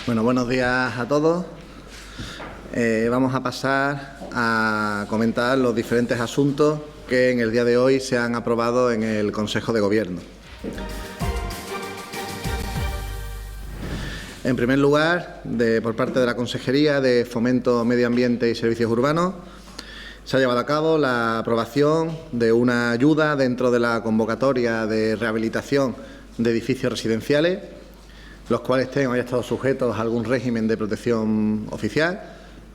Bueno, buenos días a todos. Vamos a pasar a comentar los diferentes asuntos que en el día de hoy se han aprobado en el Consejo de Gobierno. En primer lugar, por parte de la Consejería de Fomento, Medio Ambiente y Servicios Urbanos, se ha llevado a cabo la aprobación de una ayuda dentro de la convocatoria de rehabilitación de edificios residenciales, los cuales tengan o hayan estado sujetos a algún régimen de protección oficial.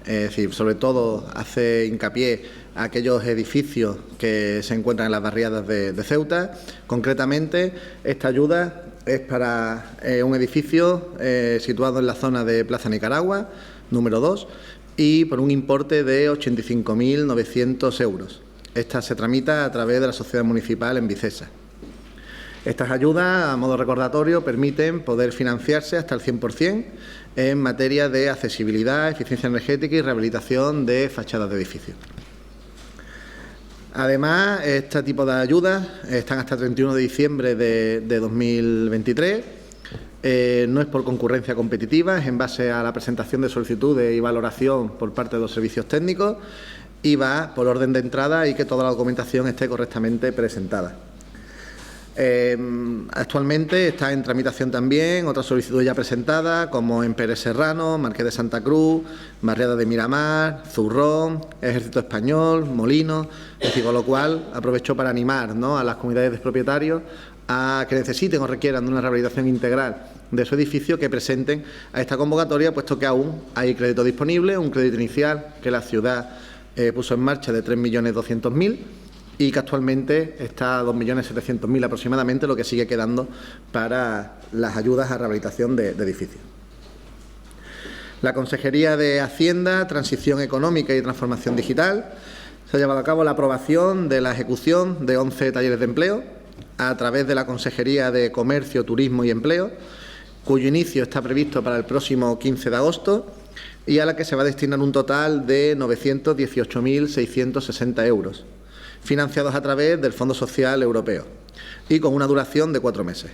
Es decir, sobre todo hace hincapié a aquellos edificios que se encuentran en las barriadas de Ceuta. Concretamente, esta ayuda es para un edificio situado en la zona de Plaza Nicaragua, número 2, y por un importe de 85.900 euros. Esta se tramita a través de la Sociedad Municipal en Vicesa. Estas ayudas, a modo recordatorio, permiten poder financiarse hasta el 100% en materia de accesibilidad, eficiencia energética y rehabilitación de fachadas de edificios. Además, este tipo de ayudas están hasta el 31 de diciembre de 2023. No es por concurrencia competitiva, es en base a la presentación de solicitudes y valoración por parte de los servicios técnicos y va por orden de entrada y que toda la documentación esté correctamente presentada. Actualmente está en tramitación también otra solicitud ya presentada, como en Pérez Serrano, Marqués de Santa Cruz, Barriada de Miramar, Zurrón, Ejército Español, Molinos. Es decir, con lo cual aprovecho para animar, ¿no?, a las comunidades de propietarios a que necesiten o requieran de una rehabilitación integral de su edificio, que presenten a esta convocatoria, puesto que aún hay crédito disponible, un crédito inicial que la ciudad puso en marcha de 3.200.000 y que actualmente está a 2.700.000 aproximadamente, lo que sigue quedando para las ayudas a rehabilitación de edificios. La Consejería de Hacienda, Transición Económica y Transformación Digital se ha llevado a cabo la aprobación de la ejecución de 11 talleres de empleo a través de la Consejería de Comercio, Turismo y Empleo, cuyo inicio está previsto para el próximo 15 de agosto y a la que se va a destinar un total de 918.660 euros, financiados a través del Fondo Social Europeo y con una duración de 4 meses.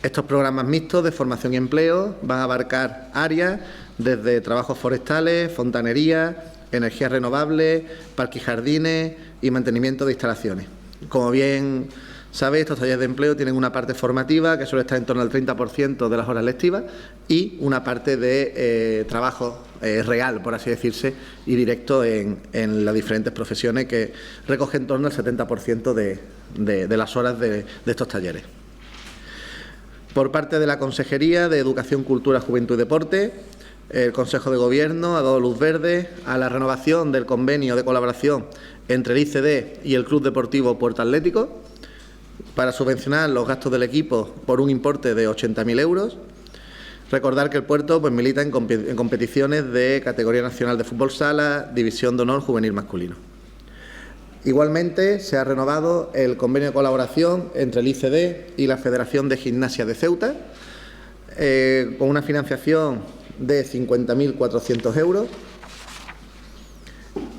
Estos programas mixtos de formación y empleo van a abarcar áreas desde trabajos forestales, fontanería, energías renovables, parques y jardines y mantenimiento de instalaciones. Como bien sabéis, estos talleres de empleo tienen una parte formativa que suele estar en torno al 30% de las horas lectivas y una parte de trabajo real, por así decirse, y directo en las diferentes profesiones, que recoge en torno al 70% de las horas de estos talleres. Por parte de la Consejería de Educación, Cultura, Juventud y Deporte, el Consejo de Gobierno ha dado luz verde a la renovación del convenio de colaboración entre el ICD y el Club Deportivo Puerto Atlético para subvencionar los gastos del equipo por un importe de 80.000 euros. Recordar que el puerto milita en competiciones de categoría nacional de fútbol sala, división de honor juvenil masculino. Igualmente, se ha renovado el convenio de colaboración entre el ICD y la Federación de Gimnasia de Ceuta, con una financiación de 50.400 euros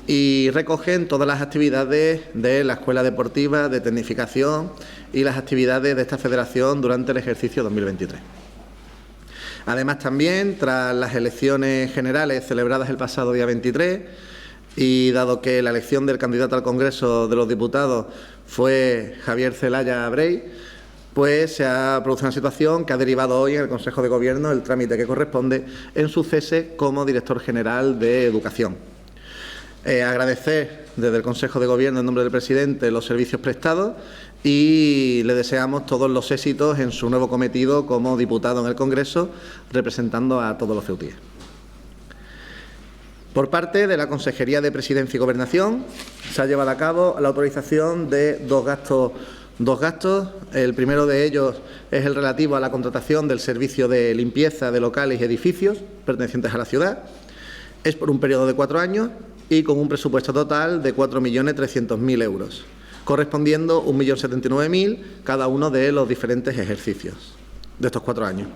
y recogen todas las actividades de la Escuela Deportiva de Tecnificación y las actividades de esta federación durante el ejercicio 2023. Además, también, tras las elecciones generales celebradas el pasado día 23, y dado que la elección del candidato al Congreso de los Diputados fue Javier Celaya Brey, pues se ha producido una situación que ha derivado hoy en el Consejo de Gobierno el trámite que corresponde en su cese como director general de Educación. Agradecer desde el Consejo de Gobierno, en nombre del presidente, los servicios prestados y le deseamos todos los éxitos en su nuevo cometido como diputado en el Congreso, representando a todos los ceutíes. Por parte de la Consejería de Presidencia y Gobernación, se ha llevado a cabo la autorización de dos gastos. El primero de ellos es el relativo a la contratación del servicio de limpieza de locales y edificios pertenecientes a la ciudad. Es por un periodo de 4 años y con un presupuesto total de 4.300.000 euros, correspondiendo 1.079.000 cada uno de los diferentes ejercicios de estos 4 años.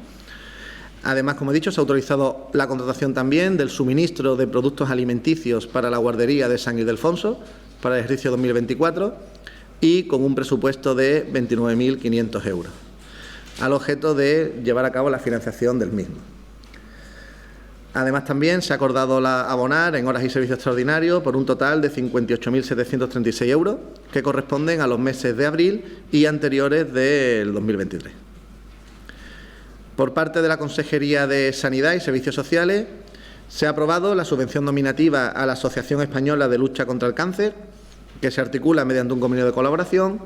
Además, como he dicho, se ha autorizado la contratación también del suministro de productos alimenticios para la guardería de San Ildefonso para el ejercicio 2024 y con un presupuesto de 29.500 euros, al objeto de llevar a cabo la financiación del mismo. Además, también se ha acordado abonar en horas y servicios extraordinarios por un total de 58.736 euros, que corresponden a los meses de abril y anteriores del 2023. Por parte de la Consejería de Sanidad y Servicios Sociales, se ha aprobado la subvención nominativa a la Asociación Española de Lucha contra el Cáncer, que se articula mediante un convenio de colaboración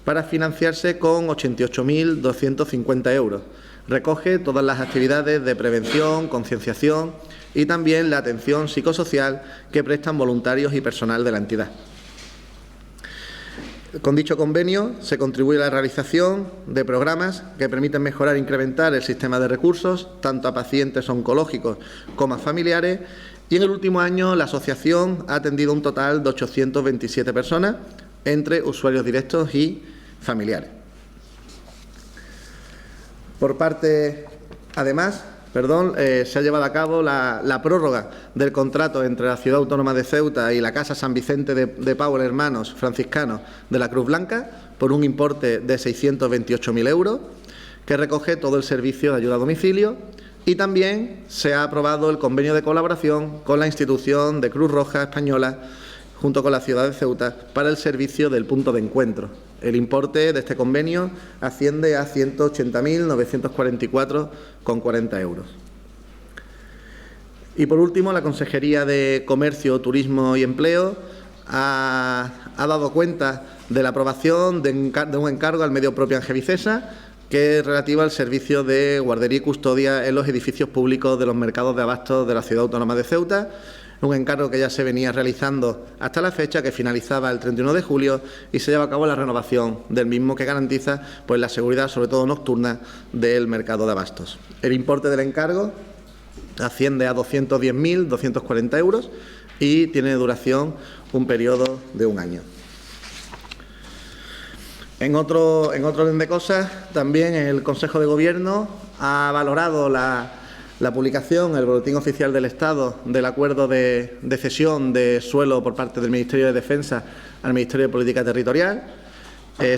para financiarse con 88.250 euros. Recoge todas las actividades de prevención, concienciación y también la atención psicosocial que prestan voluntarios y personal de la entidad. Con dicho convenio se contribuye a la realización de programas que permiten mejorar e incrementar el sistema de recursos, tanto a pacientes oncológicos como a familiares, y en el último año la asociación ha atendido un total de 827 personas, entre usuarios directos y familiares. Por parte, además, se ha llevado a cabo la prórroga del contrato entre la Ciudad Autónoma de Ceuta y la Casa San Vicente de Paul Hermanos Franciscanos de la Cruz Blanca por un importe de 628.000 euros, que recoge todo el servicio de ayuda a domicilio, y también se ha aprobado el convenio de colaboración con la institución de Cruz Roja Española junto con la ciudad de Ceuta para el servicio del punto de encuentro. El importe de este convenio asciende a 180.944,40 euros. Y por último, la Consejería de Comercio, Turismo y Empleo ha dado cuenta de la aprobación de un encargo al medio propio Angevicesa, que es relativo al servicio de guardería y custodia en los edificios públicos de los mercados de abastos de la Ciudad Autónoma de Ceuta. Un encargo que ya se venía realizando hasta la fecha, que finalizaba el 31 de julio, y se lleva a cabo la renovación del mismo, que garantiza pues la seguridad, sobre todo nocturna, del mercado de abastos. El importe del encargo asciende a 210.240 euros y tiene duración un periodo de un año. En otro orden de cosas, también el Consejo de Gobierno ha valorado la publicación en el Boletín Oficial del Estado del acuerdo de cesión de suelo por parte del Ministerio de Defensa al Ministerio de Política Territorial.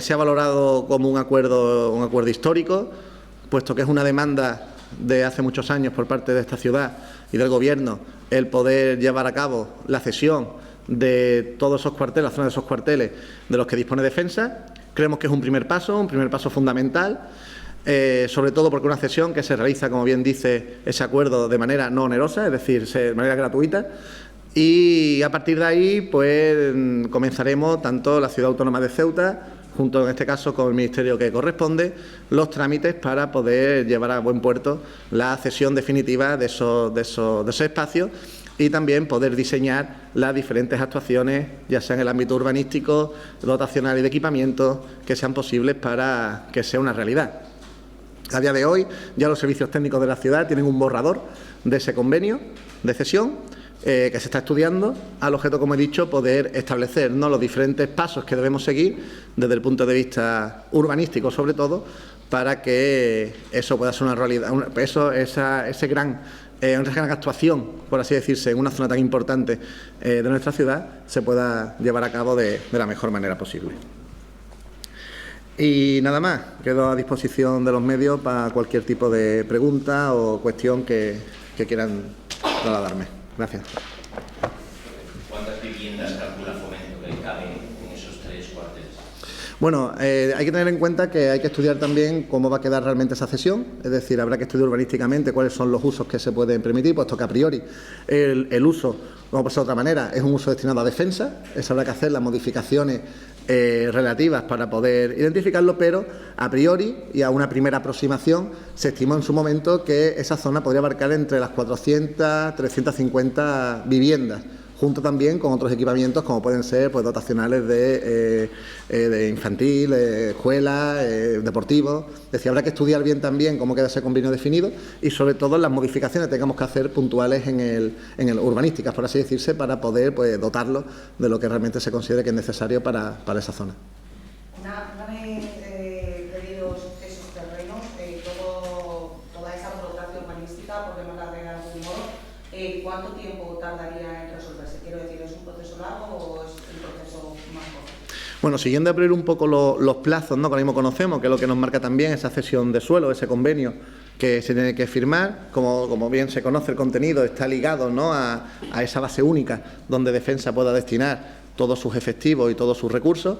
Se ha valorado como un acuerdo histórico, puesto que es una demanda de hace muchos años por parte de esta ciudad y del Gobierno el poder llevar a cabo la cesión de todos esos cuarteles, la zona de esos cuarteles de los que dispone Defensa. Creemos que es un primer paso fundamental. Sobre todo porque una cesión que se realiza, como bien dice ese acuerdo, de manera no onerosa, es decir, de manera gratuita, y a partir de ahí pues comenzaremos tanto la Ciudad Autónoma de Ceuta, junto en este caso con el Ministerio que corresponde, los trámites para poder llevar a buen puerto la cesión definitiva de esos espacios, y también poder diseñar las diferentes actuaciones, ya sea en el ámbito urbanístico, dotacional y de equipamiento, que sean posibles para que sea una realidad. A día de hoy, ya los servicios técnicos de la ciudad tienen un borrador de ese convenio de cesión que se está estudiando, al objeto, como he dicho, poder establecer los diferentes pasos que debemos seguir desde el punto de vista urbanístico, sobre todo, para que eso pueda ser una realidad, esa gran actuación, por así decirse, en una zona tan importante de nuestra ciudad, se pueda llevar a cabo de la mejor manera posible. Y nada más, quedo a disposición de los medios para cualquier tipo de pregunta o cuestión que quieran trasladarme. Gracias. ¿Cuántas viviendas calcula Fomento que caben en esos 3 cuarteles? Bueno, hay que tener en cuenta que hay que estudiar también cómo va a quedar realmente esa cesión, es decir, habrá que estudiar urbanísticamente cuáles son los usos que se pueden permitir, puesto que a priori el uso, como por ser de otra manera, es un uso destinado a defensa, habrá que hacer las modificaciones relativas para poder identificarlo, pero a priori y a una primera aproximación se estimó en su momento que esa zona podría abarcar entre las 400 350 viviendas, junto también con otros equipamientos como pueden ser pues dotacionales de infantil, escuelas, deportivos. Es decir, habrá que estudiar bien también cómo queda ese convenio definido y sobre todo las modificaciones que tengamos que hacer puntuales en el urbanísticas, por así decirse, para poder pues dotarlo de lo que realmente se considere que es necesario para esa zona. Una vez pedidos esos terrenos, toda esa burocracia urbanística, por llamarla de algún modo, ¿cuánto tiempo tardaría en resolverse? Quiero decir, ¿es un proceso largo o es un proceso más corto? Bueno, siguiendo a priori un poco los plazos, ¿no?, que ahora mismo conocemos, que es lo que nos marca también esa cesión de suelo, ese convenio que se tiene que firmar. Como bien se conoce, el contenido está ligado, ¿no?, a esa base única donde Defensa pueda destinar todos sus efectivos y todos sus recursos.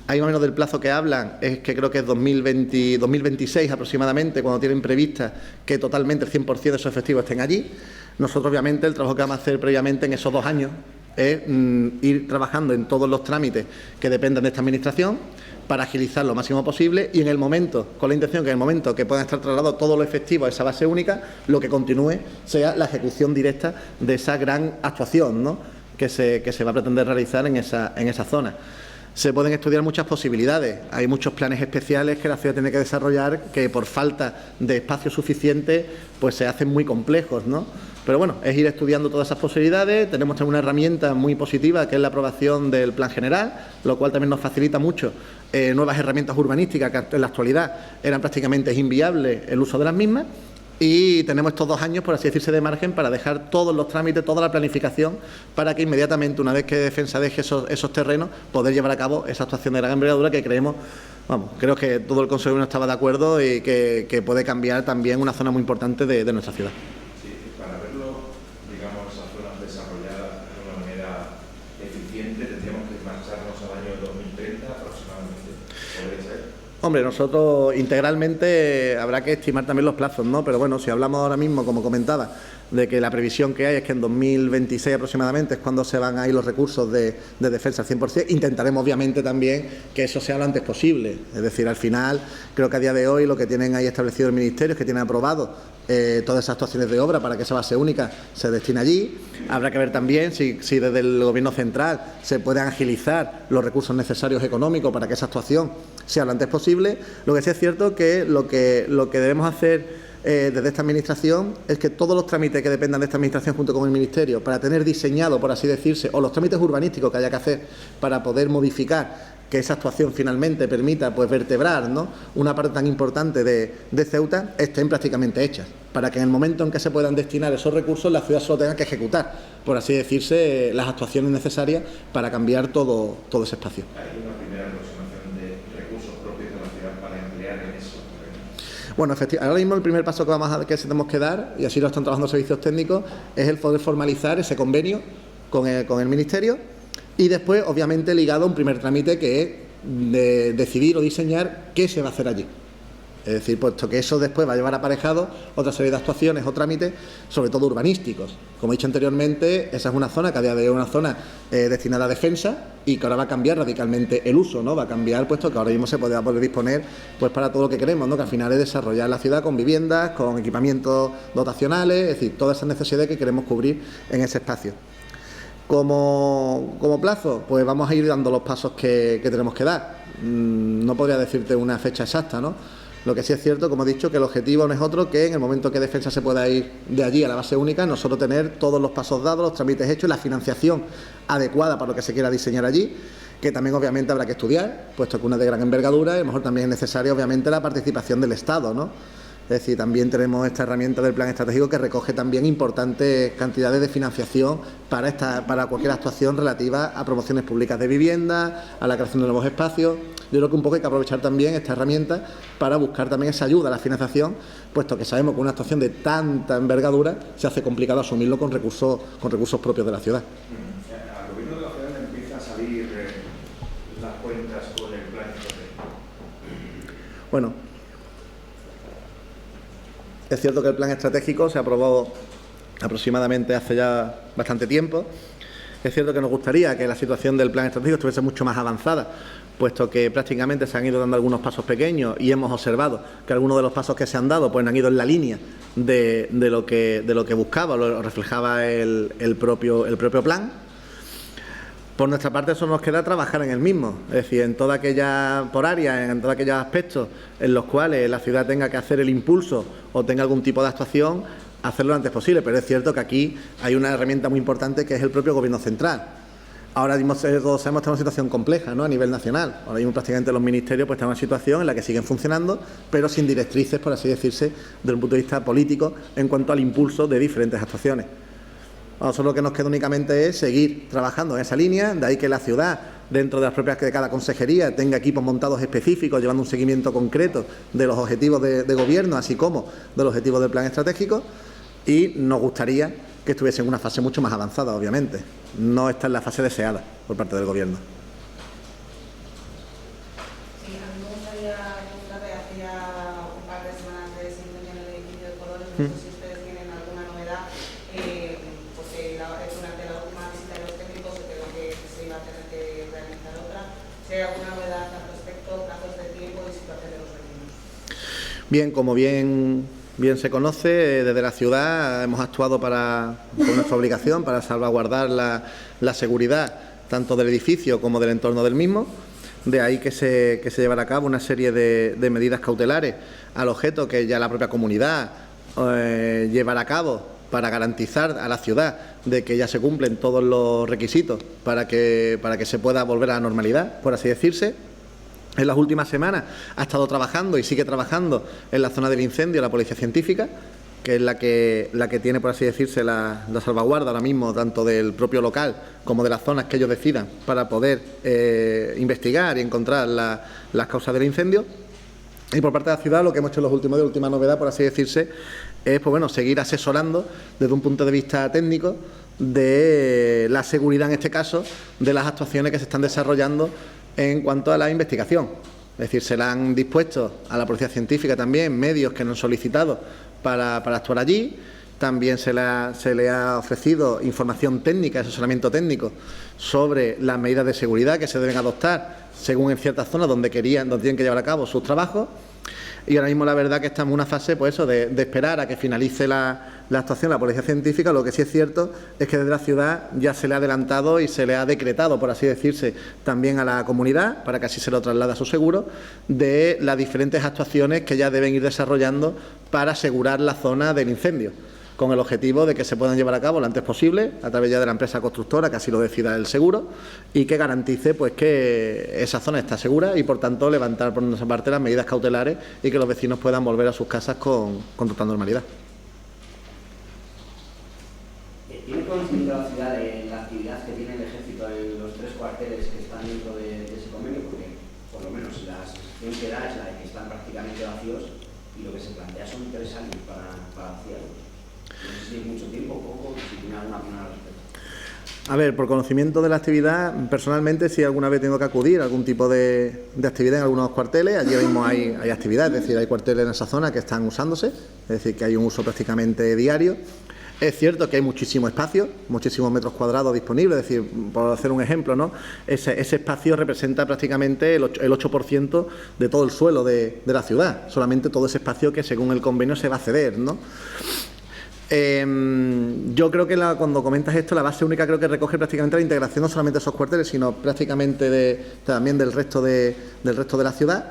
Ahí más o menos del plazo que hablan es que creo que es 2026 aproximadamente, cuando tienen prevista que totalmente el 100% de esos efectivos estén allí. Nosotros, obviamente, el trabajo que vamos a hacer previamente en esos 2 años es ir trabajando en todos los trámites que dependan de esta Administración para agilizar lo máximo posible y en el momento, con la intención que en el momento que puedan estar trasladados todos los efectivos a esa base única, lo que continúe sea la ejecución directa de esa gran actuación, ¿no?, que se va a pretender realizar en esa zona. Se pueden estudiar muchas posibilidades. Hay muchos planes especiales que la ciudad tiene que desarrollar que por falta de espacio suficiente pues se hacen muy complejos, ¿no? Pero bueno, es ir estudiando todas esas posibilidades. Tenemos también una herramienta muy positiva que es la aprobación del Plan General, lo cual también nos facilita mucho nuevas herramientas urbanísticas que en la actualidad eran prácticamente inviables el uso de las mismas. Y tenemos estos 2 años, por así decirse, de margen para dejar todos los trámites, toda la planificación, para que inmediatamente, una vez que Defensa deje esos terrenos, poder llevar a cabo esa actuación de gran envergadura que creemos, creo que todo el Consejo estaba de acuerdo y que puede cambiar también una zona muy importante de nuestra ciudad. Sí, para verlo, digamos, esas zonas desarrolladas de una manera eficiente, tendríamos que marcharnos al año 2030 aproximadamente. ¿Podría ser? Hombre, nosotros integralmente habrá que estimar también los plazos, ¿no? Pero bueno, si hablamos ahora mismo, como comentaba, de que la previsión que hay es que en 2026 aproximadamente es cuando se van a ir los recursos de Defensa al 100%, intentaremos obviamente también que eso sea lo antes posible. Es decir, al final, creo que a día de hoy lo que tienen ahí establecido el Ministerio es que tienen aprobado todas esas actuaciones de obra para que esa base única se destine allí. Habrá que ver también si desde el Gobierno central se pueden agilizar los recursos necesarios económicos para que esa actuación sea lo antes posible. Lo que sí es cierto que lo que debemos hacer desde esta Administración es que todos los trámites que dependan de esta Administración junto con el Ministerio para tener diseñado, por así decirse, o los trámites urbanísticos que haya que hacer para poder modificar que esa actuación finalmente permita pues vertebrar, ¿no?, una parte tan importante de Ceuta, estén prácticamente hechas, para que en el momento en que se puedan destinar esos recursos la ciudad solo tenga que ejecutar, por así decirse, las actuaciones necesarias para cambiar todo ese espacio. ¿Hay una primera aproximación de recursos propios de la ciudad para emplear en eso? Bueno, efectivamente, ahora mismo el primer paso que tenemos que dar, y así lo están trabajando los servicios técnicos, es el poder formalizar ese convenio con el Ministerio y después, obviamente, ligado a un primer trámite que es de decidir o diseñar qué se va a hacer allí. Es decir, puesto que eso después va a llevar aparejado otra serie de actuaciones o trámites, sobre todo urbanísticos. Como he dicho anteriormente, esa es una zona que a día de hoy es una zona destinada a defensa y que ahora va a cambiar radicalmente el uso, ¿no? Va a cambiar, puesto que ahora mismo se podrá poder disponer pues para todo lo que queremos, ¿no?, que al final es desarrollar la ciudad con viviendas, con equipamientos dotacionales, es decir, todas esas necesidades que queremos cubrir en ese espacio. Como plazo, pues vamos a ir dando los pasos que tenemos que dar. No podría decirte una fecha exacta, ¿no? Lo que sí es cierto, como he dicho, que el objetivo no es otro que en el momento que Defensa se pueda ir de allí a la base única, nosotros tener todos los pasos dados, los trámites hechos y la financiación adecuada para lo que se quiera diseñar allí, que también obviamente habrá que estudiar, puesto que una de gran envergadura y a lo mejor también es necesaria obviamente la participación del Estado, ¿no? Es decir, también tenemos esta herramienta del plan estratégico que recoge también importantes cantidades de financiación para cualquier actuación relativa a promociones públicas de vivienda, a la creación de nuevos espacios. Yo creo que un poco hay que aprovechar también esta herramienta para buscar también esa ayuda a la financiación, puesto que sabemos que una actuación de tanta envergadura se hace complicado asumirlo con recursos propios de la ciudad. Al Gobierno de la ciudad le empieza a salir las cuentas con el plan estratégico. Bueno, es cierto que el plan estratégico se aprobó aproximadamente hace ya bastante tiempo. Es cierto que nos gustaría que la situación del plan estratégico estuviese mucho más avanzada, puesto que prácticamente se han ido dando algunos pasos pequeños y hemos observado que algunos de los pasos que se han dado pues han ido en la línea de lo que buscaba, lo reflejaba el propio plan. Por nuestra parte, eso nos queda trabajar en el mismo, es decir, en toda aquella por área, en todos aquellos aspectos en los cuales la ciudad tenga que hacer el impulso o tenga algún tipo de actuación, hacerlo lo antes posible. Pero es cierto que aquí hay una herramienta muy importante que es el propio Gobierno central. Ahora mismo todos sabemos que está en una situación compleja, ¿no?, a nivel nacional. Ahora mismo prácticamente los ministerios pues están en una situación en la que siguen funcionando, pero sin directrices, por así decirse, desde un punto de vista político en cuanto al impulso de diferentes actuaciones. A nosotros lo que nos queda únicamente es seguir trabajando en esa línea, de ahí que la ciudad dentro de las propias de cada consejería tenga equipos montados específicos, llevando un seguimiento concreto de los objetivos de gobierno, así como de los objetivos del plan estratégico, y nos gustaría que estuviese en una fase mucho más avanzada, obviamente. No está en la fase deseada por parte del gobierno. Sí, a mí me gustaría preguntarle, hace ya un par de semanas de ese incendio en el edificio de Colores, no sé si ustedes tienen alguna novedad, porque durante la última visita de los técnicos se quedó que se iba a tener que realizar otra. Si hay alguna novedad al respecto, plazos de tiempo y situación de los vecinos. Bien, como bien se conoce, desde la ciudad hemos actuado con nuestra obligación para salvaguardar la seguridad tanto del edificio como del entorno del mismo. De ahí que se llevará a cabo una serie de medidas cautelares al objeto que ya la propia comunidad llevará a cabo para garantizar a la ciudad de que ya se cumplen todos los requisitos para que se pueda volver a la normalidad, por así decirse. En las últimas semanas ha estado trabajando y sigue trabajando en la zona del incendio la Policía Científica, que es la que tiene, por así decirse, la salvaguarda ahora mismo, tanto del propio local como de las zonas que ellos decidan, para poder investigar y encontrar las causas del incendio. Y por parte de la ciudad lo que hemos hecho en los últimos días, última novedad, por así decirse, es seguir asesorando desde un punto de vista técnico de la seguridad, en este caso, de las actuaciones que se están desarrollando en cuanto a la investigación. Es decir, se le han dispuesto a la Policía Científica también medios que nos han solicitado para actuar allí. También se le ha ofrecido información técnica, asesoramiento técnico sobre las medidas de seguridad que se deben adoptar según en ciertas zonas donde tienen que llevar a cabo sus trabajos. Y ahora mismo la verdad que estamos en una fase de esperar a que finalice la actuación de la Policía Científica. Lo que sí es cierto es que desde la ciudad ya se le ha adelantado y se le ha decretado, por así decirse, también a la comunidad, para que así se lo traslade a su seguro, de las diferentes actuaciones que ya deben ir desarrollando para asegurar la zona del incendio, con el objetivo de que se puedan llevar a cabo lo antes posible a través ya de la empresa constructora, que así lo decida el seguro, y que garantice que esa zona está segura y, por tanto, levantar por nuestra parte las medidas cautelares y que los vecinos puedan volver a sus casas con total normalidad. ¿Tiene conocimiento la ciudad de la actividad que tiene el Ejército en los 3 cuarteles que están dentro de ese convenio? Porque, por lo menos, la sensación que da es la de que están prácticamente vacíos y lo que se plantea son 3 años para vaciarlos. No sé si es mucho tiempo, poco, si tiene alguna opinión al respecto. A ver, por conocimiento de la actividad, personalmente sí alguna vez tengo que acudir a algún tipo de actividad en algunos cuarteles. Allí mismo hay actividad, es decir, hay cuarteles en esa zona que están usándose, es decir, que hay un uso prácticamente diario. Es cierto que hay muchísimo espacio, muchísimos metros cuadrados disponibles, es decir, por hacer un ejemplo, ¿no? Ese espacio representa prácticamente el 8% de todo el suelo de la ciudad, solamente todo ese espacio que según el convenio se va a ceder, ¿no? Yo creo que cuando comentas esto, la base única creo que recoge prácticamente la integración no solamente de esos cuarteles, sino prácticamente también del resto de la ciudad.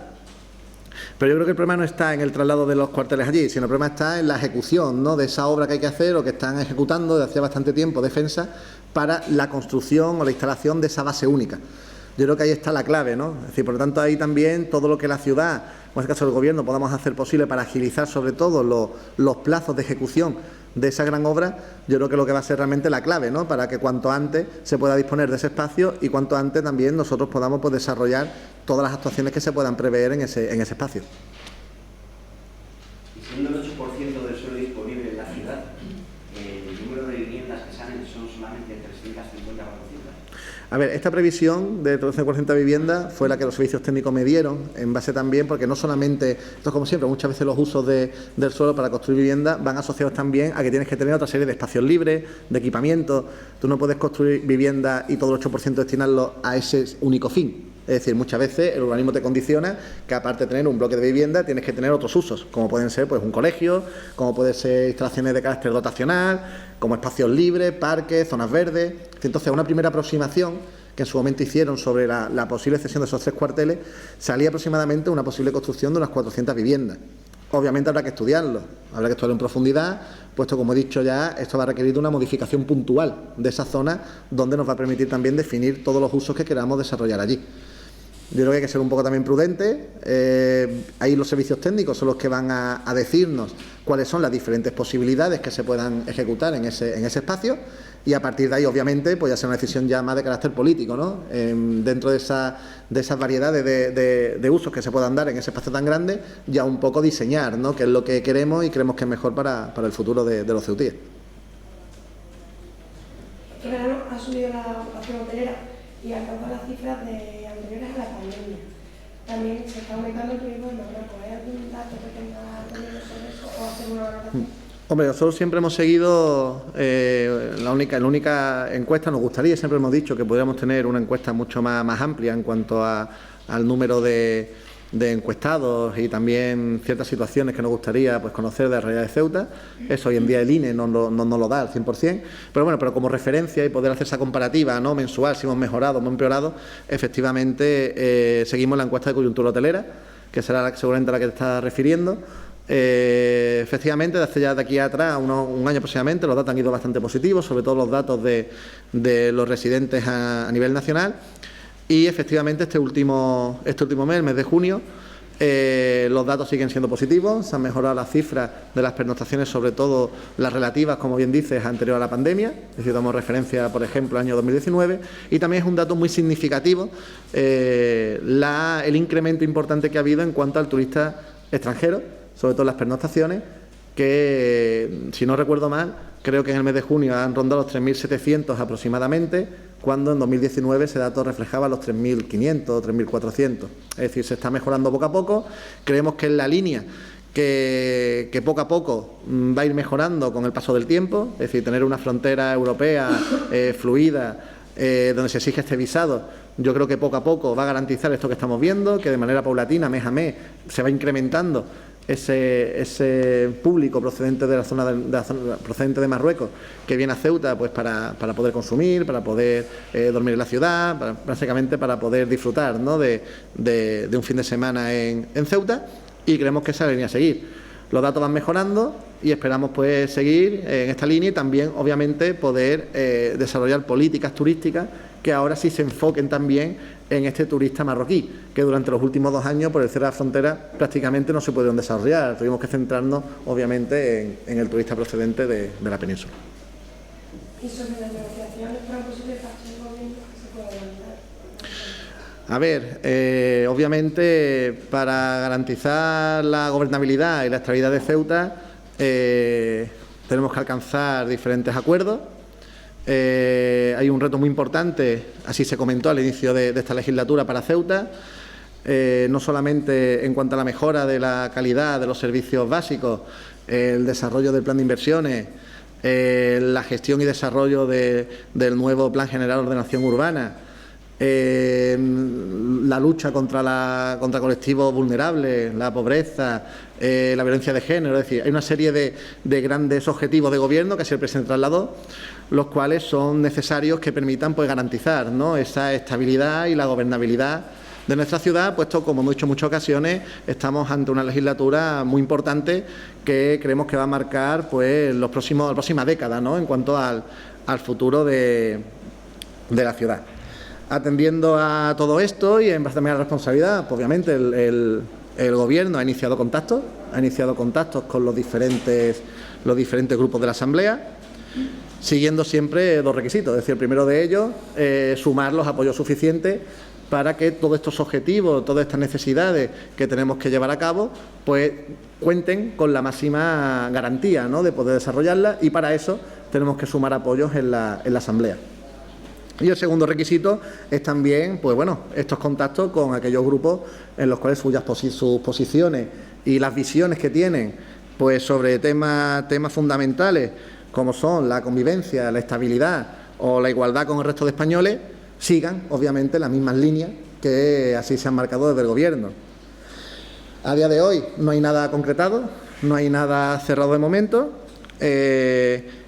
Pero yo creo que el problema no está en el traslado de los cuarteles allí, sino el problema está en la ejecución, ¿no?, de esa obra que hay que hacer o que están ejecutando desde hace bastante tiempo Defensa para la construcción o la instalación de esa base única. Yo creo que ahí está la clave, ¿no? Es decir, por lo tanto, ahí también todo lo que la ciudad, en este caso el Gobierno, podamos hacer posible para agilizar sobre todo los plazos de ejecución de esa gran obra, yo creo que lo que va a ser realmente la clave, ¿no?, para que cuanto antes se pueda disponer de ese espacio y cuanto antes también nosotros podamos desarrollar todas las actuaciones que se puedan prever en ese espacio. Y siendo el 8% del suelo disponible en la ciudad, el número de viviendas que salen son solamente 350 o 400. A ver, esta previsión de 13% de vivienda fue la que los servicios técnicos me dieron, en base también, porque no solamente, esto es como siempre, muchas veces los usos del suelo para construir vivienda van asociados también a que tienes que tener otra serie de espacios libres, de equipamiento. Tú no puedes construir vivienda y todo el 8% destinarlo a ese único fin. Es decir, muchas veces el urbanismo te condiciona que, aparte de tener un bloque de vivienda, tienes que tener otros usos, como pueden ser un colegio, como pueden ser instalaciones de carácter dotacional, como espacios libres, parques, zonas verdes. Entonces, una primera aproximación que en su momento hicieron sobre la posible cesión de esos 3 cuarteles, salía aproximadamente una posible construcción de unas 400 viviendas. Obviamente habrá que estudiarlo en profundidad, puesto, como he dicho ya, esto va a requerir de una modificación puntual de esa zona, donde nos va a permitir también definir todos los usos que queramos desarrollar allí. Yo creo que hay que ser un poco también prudente. Ahí los servicios técnicos son los que van a decirnos cuáles son las diferentes posibilidades que se puedan ejecutar en ese espacio, y a partir de ahí, obviamente, pues ya será una decisión ya más de carácter político, ¿no? Dentro de esas variedades de usos que se puedan dar en ese espacio tan grande, ya un poco diseñar, ¿no?, qué es lo que queremos y creemos que es mejor para el futuro de los ceutíes. Este verano ha subido la ocupación hotelera y alcanza las cifras anteriores a la pandemia. También se está aumentando el turismo en Marruecos. ¿Hay algún dato que tenga tenido sobre eso o hacer una valoración? Hombre, nosotros siempre hemos seguido la única encuesta, nos gustaría, siempre hemos dicho que podríamos tener una encuesta mucho más amplia en cuanto al número de encuestados y también ciertas situaciones que nos gustaría pues conocer de la realidad de Ceuta. Eso hoy en día el INE no lo da al 100%, pero bueno, pero como referencia y poder hacer esa comparativa, ¿no?, mensual, si hemos mejorado o hemos empeorado, efectivamente seguimos la encuesta de coyuntura hotelera, que será seguramente a la que te estás refiriendo. Efectivamente, de aquí atrás, un año aproximadamente, los datos han ido bastante positivos, sobre todo los datos de los residentes a nivel nacional, y efectivamente este último mes, el mes de junio, los datos siguen siendo positivos, se han mejorado las cifras de las pernoctaciones, sobre todo las relativas, como bien dices, anterior a la pandemia, es decir, damos referencia, por ejemplo, al año 2019, y también es un dato muy significativo el incremento importante que ha habido en cuanto al turista extranjero, sobre todo las pernoctaciones, que, si no recuerdo mal, creo que en el mes de junio han rondado los 3.700 aproximadamente, cuando en 2019 ese dato reflejaba los 3.500 o 3.400. Es decir, se está mejorando poco a poco. Creemos que es la línea que poco a poco va a ir mejorando con el paso del tiempo, es decir, tener una frontera europea fluida, donde se exige este visado. Yo creo que poco a poco va a garantizar esto que estamos viendo, que de manera paulatina, mes a mes, se va incrementando ese público procedente de la zona procedente de Marruecos, que viene a Ceuta pues para poder consumir, para poder dormir en la ciudad, básicamente para poder disfrutar, ¿no?, de un fin de semana en Ceuta, y creemos que esa es la línea a seguir. Los datos van mejorando y esperamos pues seguir en esta línea y también, obviamente, poder desarrollar políticas turísticas que ahora sí se enfoquen también en este turista marroquí, que durante los últimos 2 años, por el cierre de la frontera, prácticamente no se pudieron desarrollar. Tuvimos que centrarnos, obviamente, en el turista procedente de la península. ¿Y sobre las negociaciones para un posible pacto de gobierno que se puede adelantar? A ver, obviamente, para garantizar la gobernabilidad y la estabilidad de Ceuta, tenemos que alcanzar diferentes acuerdos. Hay un reto muy importante, así se comentó al inicio de esta legislatura, para Ceuta, no solamente en cuanto a la mejora de la calidad de los servicios básicos, el desarrollo del plan de inversiones, la gestión y desarrollo del nuevo Plan General de Ordenación Urbana, la lucha contra colectivos vulnerables, la pobreza, la violencia de género. Es decir, hay una serie de grandes objetivos de gobierno que así el presidente trasladó, los cuales son necesarios que permitan pues garantizar, ¿no?, esa estabilidad y la gobernabilidad de nuestra ciudad, puesto, como hemos dicho en muchas ocasiones, estamos ante una legislatura muy importante que creemos que va a marcar pues la próxima década, ¿no?, en cuanto al futuro de la ciudad. Atendiendo a todo esto y en base también a la responsabilidad, pues obviamente el Gobierno ha iniciado contactos con los diferentes grupos de la Asamblea, siguiendo siempre 2 requisitos. Es decir, el primero de ellos, sumar los apoyos suficientes para que todos estos objetivos, todas estas necesidades que tenemos que llevar a cabo, pues cuenten con la máxima garantía, ¿no?, de poder desarrollarlas, y para eso tenemos que sumar apoyos en la Asamblea. Y el segundo requisito es también, pues bueno, estos contactos con aquellos grupos en los cuales sus posiciones y las visiones que tienen pues sobre temas fundamentales como son la convivencia, la estabilidad o la igualdad con el resto de españoles, sigan obviamente las mismas líneas que así se han marcado desde el Gobierno. A día de hoy no hay nada concretado, no hay nada cerrado de momento.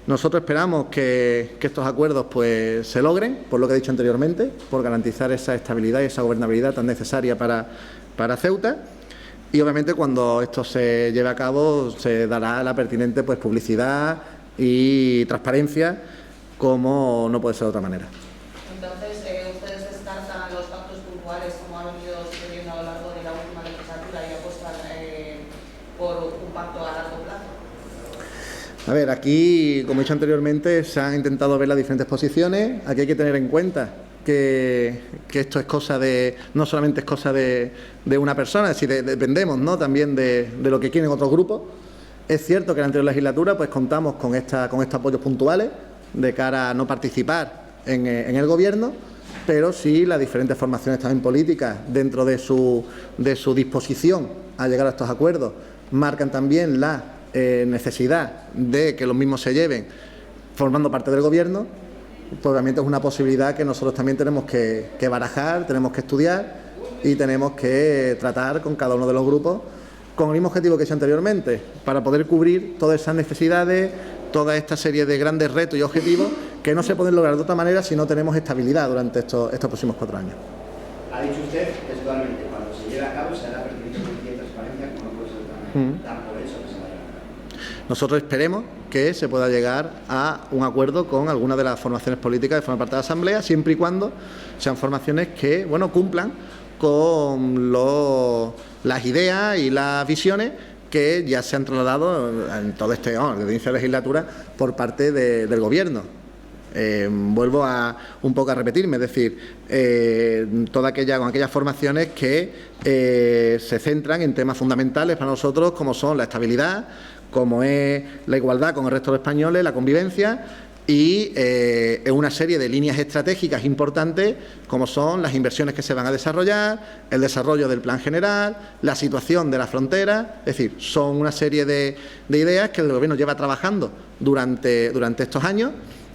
Nosotros esperamos que estos acuerdos pues se logren, por lo que he dicho anteriormente, por garantizar esa estabilidad y esa gobernabilidad tan necesaria para Ceuta, y obviamente cuando esto se lleve a cabo se dará la pertinente pues publicidad y transparencia, como no puede ser de otra manera. Entonces, ustedes descartan los pactos puntuales como ha venido A ver, aquí, como he dicho anteriormente, se han intentado ver las diferentes posiciones. Aquí hay que tener en cuenta que esto es cosa de, no solamente es cosa de una persona, es decir, dependemos, ¿no?, también de lo que quieren otros grupos. Es cierto que en la anterior legislatura pues contamos con estos apoyos puntuales de cara a no participar en el Gobierno, pero sí las diferentes formaciones también políticas, dentro de su disposición a llegar a estos acuerdos, marcan también la necesidad de que los mismos se lleven formando parte del Gobierno. Pues obviamente es una posibilidad que nosotros también tenemos que barajar, tenemos que estudiar y tenemos que tratar con cada uno de los grupos con el mismo objetivo que he hecho anteriormente, para poder cubrir todas esas necesidades, toda esta serie de grandes retos y objetivos que no se pueden lograr de otra manera si no tenemos estabilidad durante estos próximos 4 años. Ha dicho usted textualmente, cuando se lleve a cabo será permitido con transparencia como no puede ser tan por eso que se vaya a cabo. Nosotros esperemos que se pueda llegar a un acuerdo con alguna de las formaciones políticas que forman parte de la Asamblea, siempre y cuando sean formaciones que, bueno, cumplan con las ideas y las visiones que ya se han trasladado en todo este desde el inicio de la legislatura por parte del Gobierno. Vuelvo un poco a repetirme, es decir, con aquellas formaciones que se centran en temas fundamentales para nosotros, como son la estabilidad, como es la igualdad con el resto de los españoles, la convivencia y una serie de líneas estratégicas importantes, como son las inversiones que se van a desarrollar, el desarrollo del plan general, la situación de la frontera. Es decir, son una serie de ideas que el Gobierno lleva trabajando durante estos años,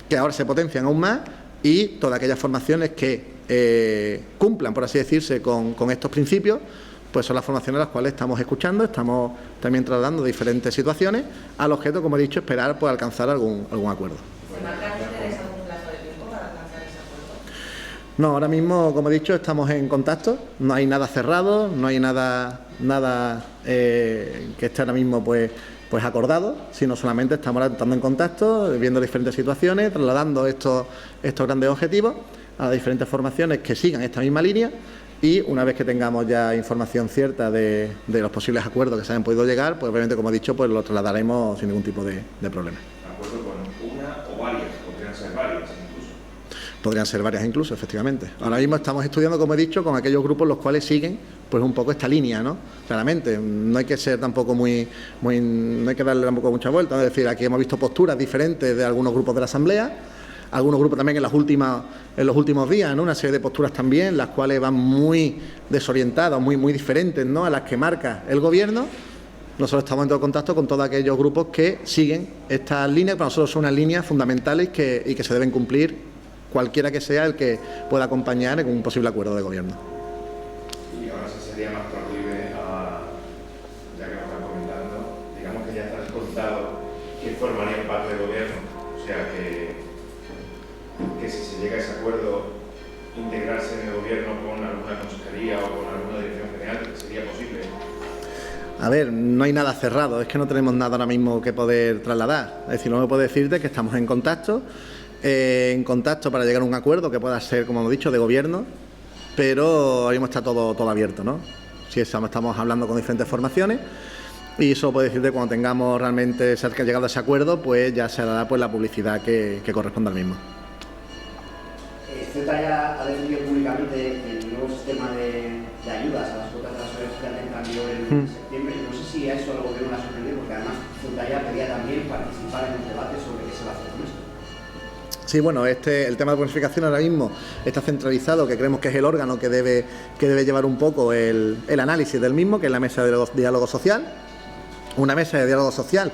que ahora se potencian aún más, y todas aquellas formaciones que cumplan, por así decirse, con estos principios, pues son las formaciones a las cuales estamos escuchando, estamos también trasladando diferentes situaciones, al objeto, como he dicho, esperar pues alcanzar algún acuerdo. ¿Se marcan ustedes algún plazo de tiempo para alcanzar ese acuerdo? No, ahora mismo, como he dicho, estamos en contacto, no hay nada cerrado, no hay nada que esté ahora mismo pues acordado, sino solamente estamos estando en contacto, viendo diferentes situaciones, trasladando estos grandes objetivos a las diferentes formaciones que sigan esta misma línea, y una vez que tengamos ya información cierta de los posibles acuerdos que se hayan podido llegar, pues obviamente, como he dicho, pues lo trasladaremos sin ningún tipo de problema. ¿De acuerdo con una o varias? Podrían ser varias incluso. Podrían ser varias incluso, efectivamente. Ahora mismo estamos estudiando, como he dicho, con aquellos grupos los cuales siguen pues un poco esta línea, ¿no? Claramente, no hay que ser tampoco no hay que darle tampoco mucha vuelta, ¿no? Es decir, aquí hemos visto posturas diferentes de algunos grupos de la Asamblea, algunos grupos también en los últimos días, ¿no? Una serie de posturas también, las cuales van muy desorientadas, muy diferentes, ¿no?, a las que marca el Gobierno. Nosotros estamos en todo contacto con todos aquellos grupos que siguen estas líneas, que para nosotros son unas líneas fundamentales y que se deben cumplir, cualquiera que sea el que pueda acompañar en un posible acuerdo de Gobierno. Y ahora sí sería más proclive a, ya que nos están comentando, digamos que ya está descontado que formarían parte del Gobierno, o sea que si se llega a ese acuerdo, integrarse en el Gobierno con alguna consejería o con alguna dirección general, ¿sería posible? A ver, no hay nada cerrado, es que no tenemos nada ahora mismo que poder trasladar. Es decir, no me puedo decirte que estamos en contacto para llegar a un acuerdo que pueda ser, como hemos dicho, de Gobierno, pero ahora mismo está todo abierto, ¿no? Sí, estamos hablando con diferentes formaciones y eso puedo decirte cuando tengamos realmente llegado a ese acuerdo, pues ya se dará pues la publicidad que corresponda al mismo. Ceuta ya ha defendido públicamente el nuevo sistema de ayudas a las cuotas de la Seguridad Social que entra en vigor en septiembre. No sé si a eso el Gobierno le ha sorprendido, porque además Ceuta ya pedía también participar en el debate sobre qué se va a hacer con esto. Sí, bueno, el tema de bonificación ahora mismo está centralizado, que creemos que es el órgano que debe llevar un poco el análisis del mismo, que es la mesa de diálogo social. Una mesa de diálogo social,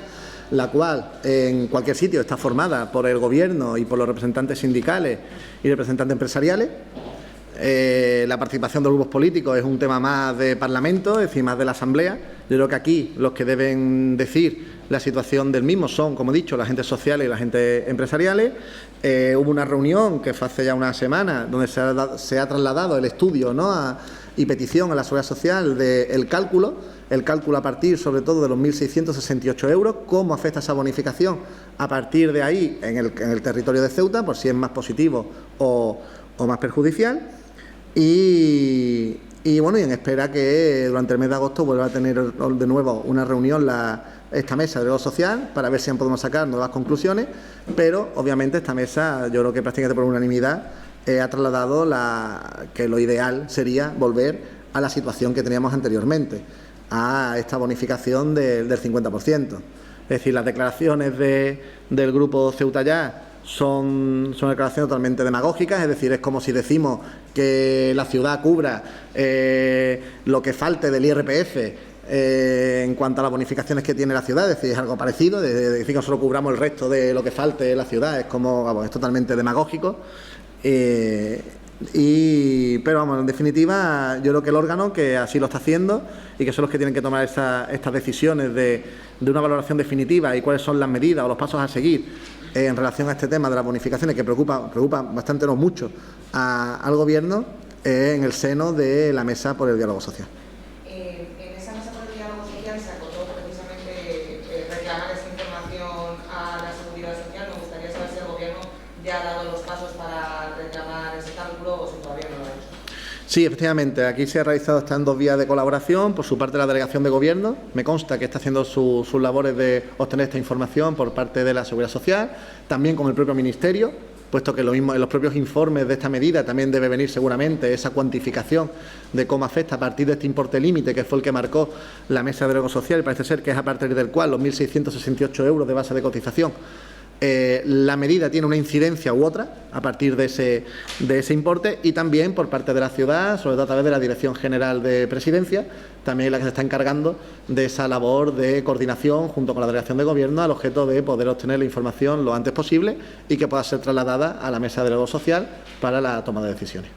la cual en cualquier sitio está formada por el Gobierno y por los representantes sindicales y representantes empresariales. La participación de los grupos políticos es un tema más de Parlamento, es decir, más de la Asamblea. Yo creo que aquí los que deben decir la situación del mismo son, como he dicho, las agentes sociales y las agentes empresariales. Hubo una reunión que fue hace ya una semana donde se ha trasladado el estudio, ¿no?, y petición a la Seguridad Social del cálculo a partir sobre todo de los 1.668 euros, cómo afecta esa bonificación a partir de ahí en el territorio de Ceuta, por si es más positivo o más perjudicial. Y bueno, y en espera que durante el mes de agosto vuelva a tener de nuevo una reunión la esta mesa de diálogo social para ver si podemos sacar nuevas conclusiones, pero obviamente esta mesa, yo creo que prácticamente por unanimidad, ha trasladado que lo ideal sería volver a la situación que teníamos anteriormente, a esta bonificación del 50%. Es decir, las declaraciones del grupo Ceuta Ya son declaraciones totalmente demagógicas, es decir, es como si decimos que la ciudad cubra lo que falte del IRPF en cuanto a las bonificaciones que tiene la ciudad, es decir, es algo parecido, de decir que nosotros cubramos el resto de lo que falte de la ciudad, es como, vamos, es totalmente demagógico. Pero vamos, en definitiva, yo creo que el órgano que así lo está haciendo y que son los que tienen que tomar estas decisiones de una valoración definitiva y cuáles son las medidas o los pasos a seguir en relación a este tema de las bonificaciones, que preocupa bastante, no mucho, al Gobierno, en el seno de la Mesa por el Diálogo Social. En esa Mesa por el Diálogo Social se acordó precisamente reclamar esa información a la Seguridad Social. Me gustaría saber si el Gobierno ya ha dado los pasos para reclamar ese cálculo o si todavía no lo ha hecho. Sí, efectivamente, aquí se ha realizado, están 2 vías de colaboración. Por su parte, la Delegación de Gobierno, me consta que está haciendo sus labores de obtener esta información por parte de la Seguridad Social, también con el propio Ministerio, puesto que lo mismo en los propios informes de esta medida también debe venir seguramente esa cuantificación de cómo afecta a partir de este importe límite, que fue el que marcó la Mesa de Diálogo Social, y parece ser que es a partir del cual los 1.668 euros de base de cotización. La medida tiene una incidencia u otra a partir de ese importe, y también por parte de la ciudad, sobre todo a través de la Dirección General de Presidencia, también la que se está encargando de esa labor de coordinación junto con la Delegación de Gobierno al objeto de poder obtener la información lo antes posible y que pueda ser trasladada a la Mesa de Diálogo Social para la toma de decisiones.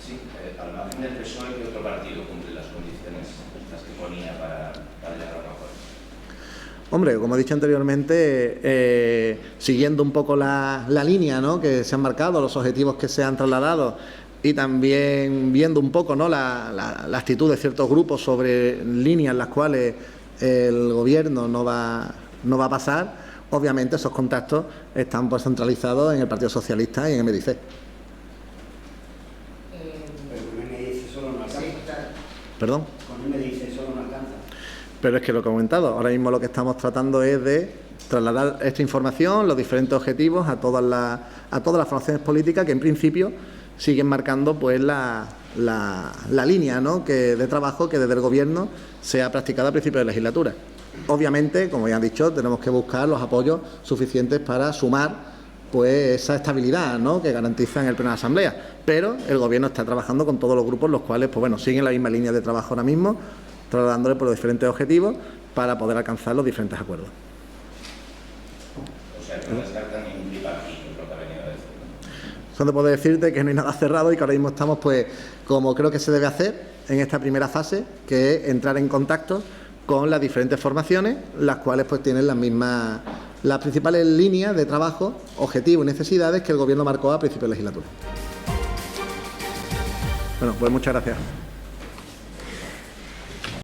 Sí, al margen del PSOE, ¿qué otro partido cumple las condiciones las que ponía para llegar a un acuerdo? Hombre, como he dicho anteriormente, siguiendo un poco la línea, ¿no?, que se han marcado, los objetivos que se han trasladado, y también viendo un poco, ¿no?, la actitud de ciertos grupos sobre líneas en las cuales el Gobierno no va a pasar, obviamente esos contactos están pues centralizados en el Partido Socialista y en MDC. Pero me dice solo no alcanza. ¿Perdón? Con me dice solo no alcanza. Pero es que lo que he comentado, ahora mismo lo que estamos tratando es de trasladar esta información, los diferentes objetivos a todas las formaciones políticas que en principio siguen marcando pues la línea, ¿no?, de trabajo que desde el Gobierno se ha practicado a principios de legislatura. Obviamente, como ya han dicho, tenemos que buscar los apoyos suficientes para sumar pues esa estabilidad, ¿no?, que garantiza en el Pleno de la Asamblea. Pero el Gobierno está trabajando con todos los grupos, los cuales pues bueno, siguen la misma línea de trabajo ahora mismo, trasladándole por los diferentes objetivos para poder alcanzar los diferentes acuerdos. O sea, que no descartan ningún tripartito, es lo que ha venido a decir. Donde puedo decirte que no hay nada cerrado y que ahora mismo estamos, pues, como creo que se debe hacer en esta primera fase, que es entrar en contacto con las diferentes formaciones, las cuales pues tienen las principales líneas de trabajo, objetivos y necesidades que el Gobierno marcó a principios de legislatura. Bueno, pues muchas gracias.